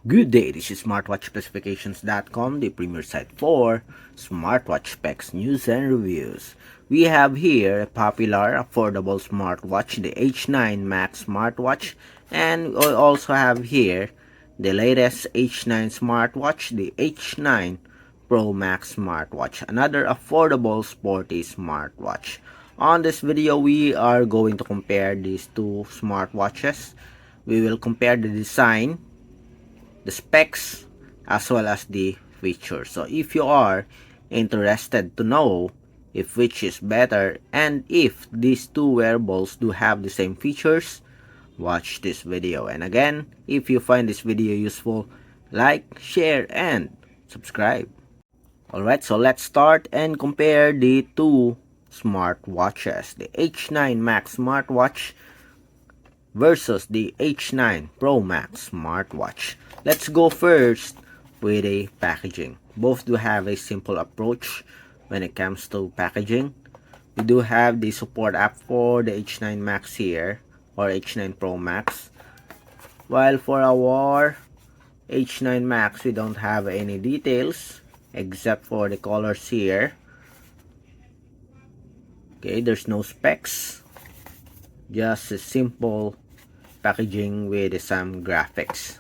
Good day, this is smartwatchspecifications.com, the premier site for smartwatch specs, news, and reviews. We have here a popular, affordable smartwatch, the H9 Max Smartwatch, and we also have here the latest H9 smartwatch, the H9 Pro Max Smartwatch, another affordable sporty smartwatch. On this video, we are going to compare these two smartwatches. We will compare the design, the specs, as well as the features. So if you are interested to know if which is better and if these two wearables do have the same features, watch this video. And again, if you find this video useful, like, share, and subscribe. Alright, so let's start and compare the two smartwatches, the H9 Max Smartwatch versus the H9 Pro Max Smartwatch. Let's go first with the packaging. Both do have a simple approach when it comes to packaging. We do have the support app for the H9 Max here, or H9 Pro Max, while for our H9 Max we don't have any details except for the colors here. Okay, there's no specs, just a simple packaging with some graphics.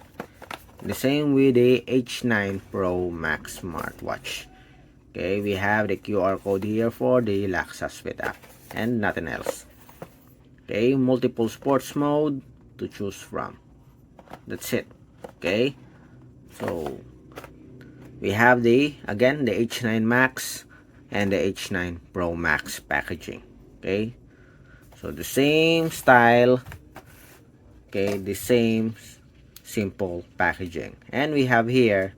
The same with the H9 Pro Max Smartwatch. Okay, we have the QR code here for the Lexus with app and nothing else. Okay, multiple sports mode to choose from. That's it. Okay, so we have the H9 Max and the H9 Pro Max packaging. Okay, so the same style. Okay, the same simple packaging, and we have here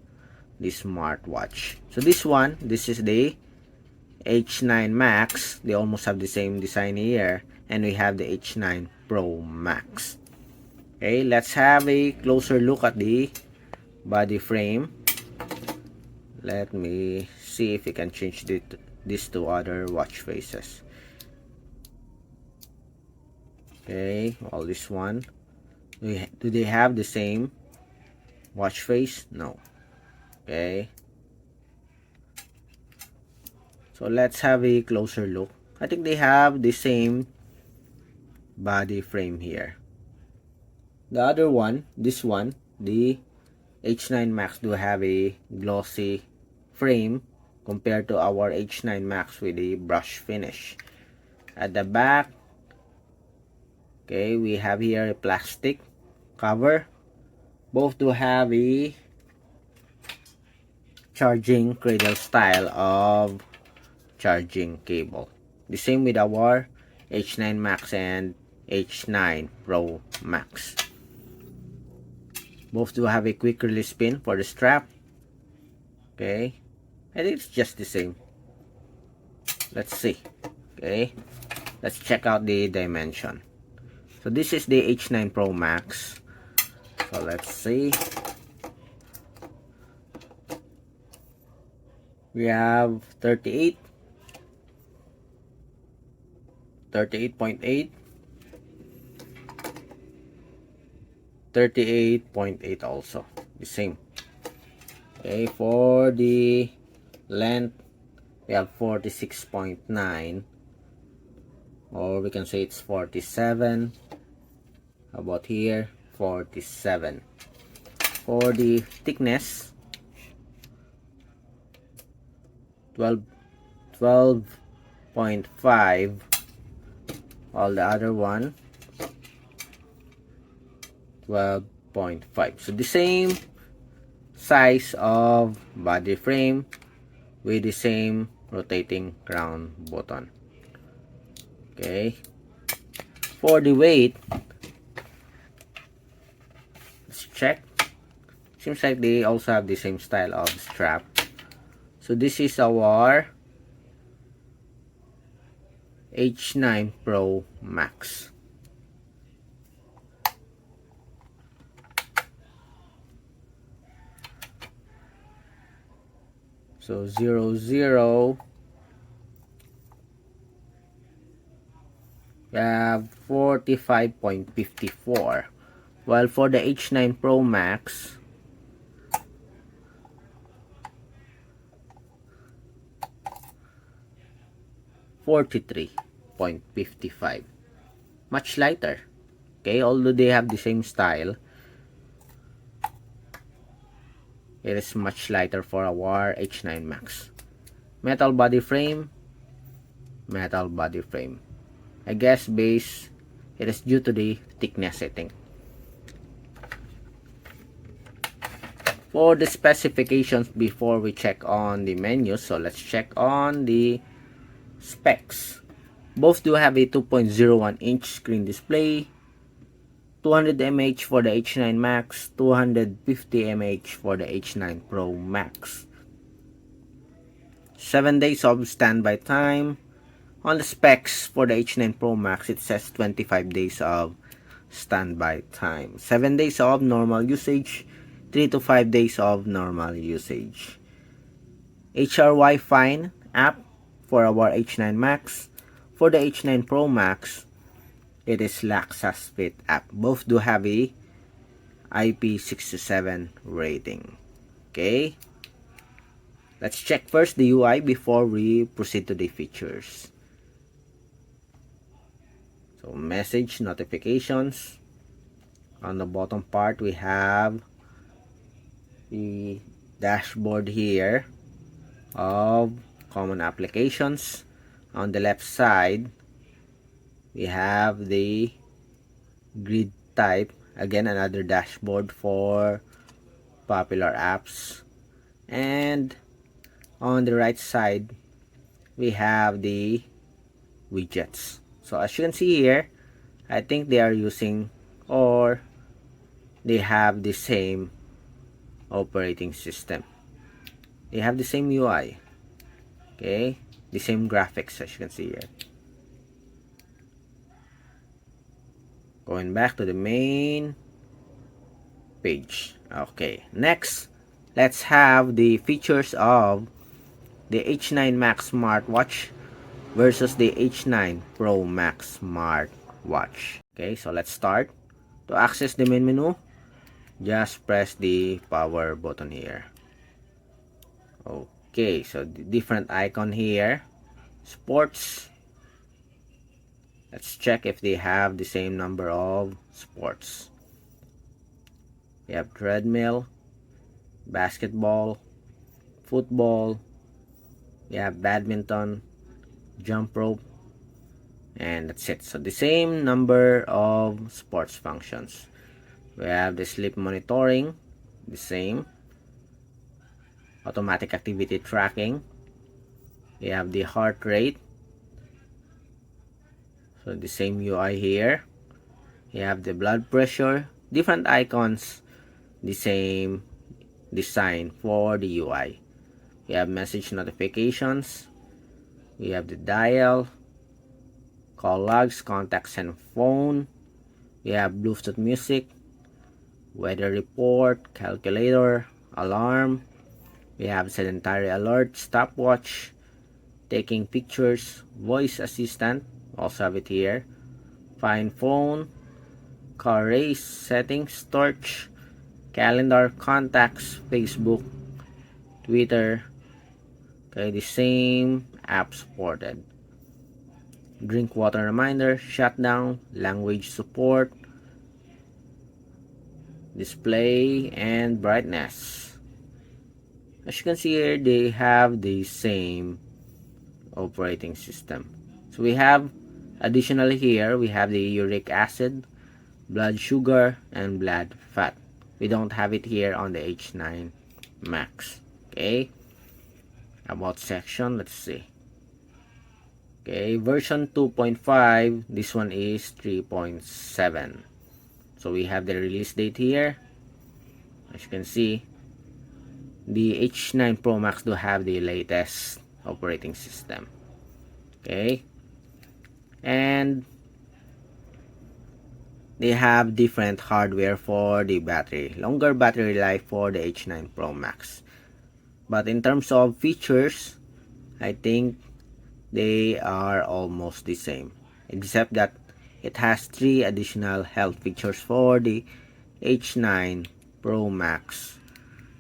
the smartwatch. So this is the H9 Max. They almost have the same design here, and we have the H9 Pro Max. Okay, let's have a closer look at the body frame. Let me see if we can change this to other watch faces. Okay, all this one. Do they have the same watch face? No. Okay, so let's have a closer look. I think they have the same body frame here. The other one, this one, the H9 Max, do have a glossy frame compared to our H9 Max with a brush finish. At the back, okay, we have here a plastic cover. Both do have a charging cradle style of charging cable. The same with our H9 Max and H9 Pro Max. Both do have a quick release pin for the strap. Okay, and it's just the same. Let's see. Okay, let's check out the dimension. So this is the H9 Pro Max. So let's see. We have 38, 38.8, 38.8 also the same. Okay, for the length we have 46.9, or we can say it's 47. How about here? 47. For the thickness, 12.5. All the other one 12.5. So the same size of body frame with the same rotating crown button. Okay, for the weight, let's check. Seems like they also have the same style of strap. So this is our H9 Pro Max. So 00, we have 45.54, while for the H9 Pro Max 43.55. Much lighter. Okay, although they have the same style, it is much lighter for our H9 Max. Metal body frame. Metal body frame. I guess base, it is due to the thickness, I think. For the specifications before we check on the menu, so let's check on the specs. Both do have a 2.01-inch screen display, 200 mAh for the H9 Max, 250 mAh for the H9 Pro Max. 7 days of standby time. On the specs for the H9 Pro Max, it says 25 days of standby time. 7 days of normal usage, 3 to 5 days of normal usage. HRY Fine app for our H9 Max. For the H9 Pro Max, it is Laxas Fit app. Both do have a IP67 rating. Okay. Let's check first the UI before we proceed to the features. So message notifications. On the bottom part, we have the dashboard here of common applications. On the left side, we have the grid type. Again, another dashboard for popular apps. And on the right side, we have the widgets. So as you can see here, I think they are using, or they have the same operating system. They have the same UI. Okay, the same graphics as you can see here. Going back to the main page. Okay, next, let's have the features of the H9 Max Smartwatch versus the H9 Pro Max Smartwatch. Okay, so let's start. To access the main menu, just press the power button here. Okay, so the different icon here. Sports. Let's check if they have the same number of sports. We have treadmill, basketball, football, we have badminton, jump rope, and that's it. So the same number of sports functions. We have the sleep monitoring, the same. Automatic activity tracking. We have the heart rate. So the same UI here. We have the blood pressure. Different icons, the same design for the UI. We have message notifications. We have the dial, call logs, contacts, and phone. We have Bluetooth music, weather report, calculator, alarm. We have sedentary alert, stopwatch, taking pictures, voice assistant, also have it here. Find phone, car race, settings, torch, calendar, contacts, Facebook, Twitter. Okay, the same app supported. Drink water reminder, shutdown, language support, display, and brightness. As you can see here, they have the same operating system. So we have, additionally here, we have the uric acid, blood sugar, and blood fat. We don't have it here on the H9 Max. Okay. About section, let's see. Okay, version 2.5, this one is 3.7. So we have the release date here. As you can see, the H9 Pro Max do have the latest operating system. Okay, and they have different hardware for the battery, longer battery life for the H9 Pro Max. But in terms of features, I think they are almost the same, except that it has 3 additional health features for the H9 Pro Max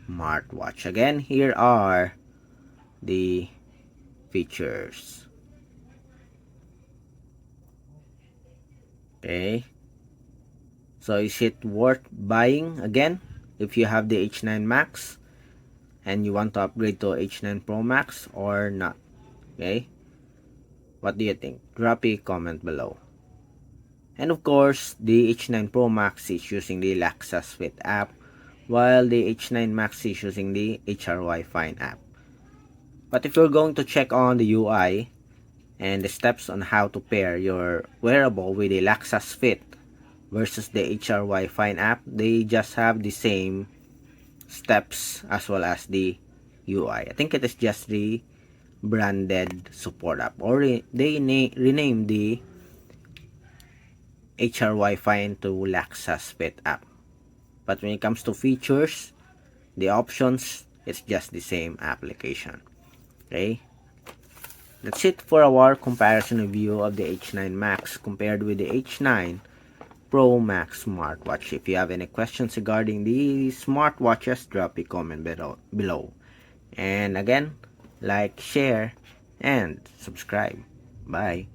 Smartwatch. Again, here are the features. Okay, so is it worth buying again if you have the H9 Max and you want to upgrade to H9 Pro Max or not? Okay, what do you think? Drop a comment below. And of course, the H9 Pro Max is using the Lexus Fit app, while the H9 Max is using the HRY Fine app. But if you're going to check on the UI and the steps on how to pair your wearable with the Lexus Fit versus the HRY Fine app, they just have the same steps as well as the UI. I think it is just the branded support app, or they renamed the HRY Fine to Lexus Fit app. But when it comes to features, the options, it's just the same application. Okay, that's it for our comparison review of the H9 Max compared with the H9 Pro Max Smartwatch. If you have any questions regarding the smartwatches, drop a comment below. And again, like, share, and subscribe. Bye.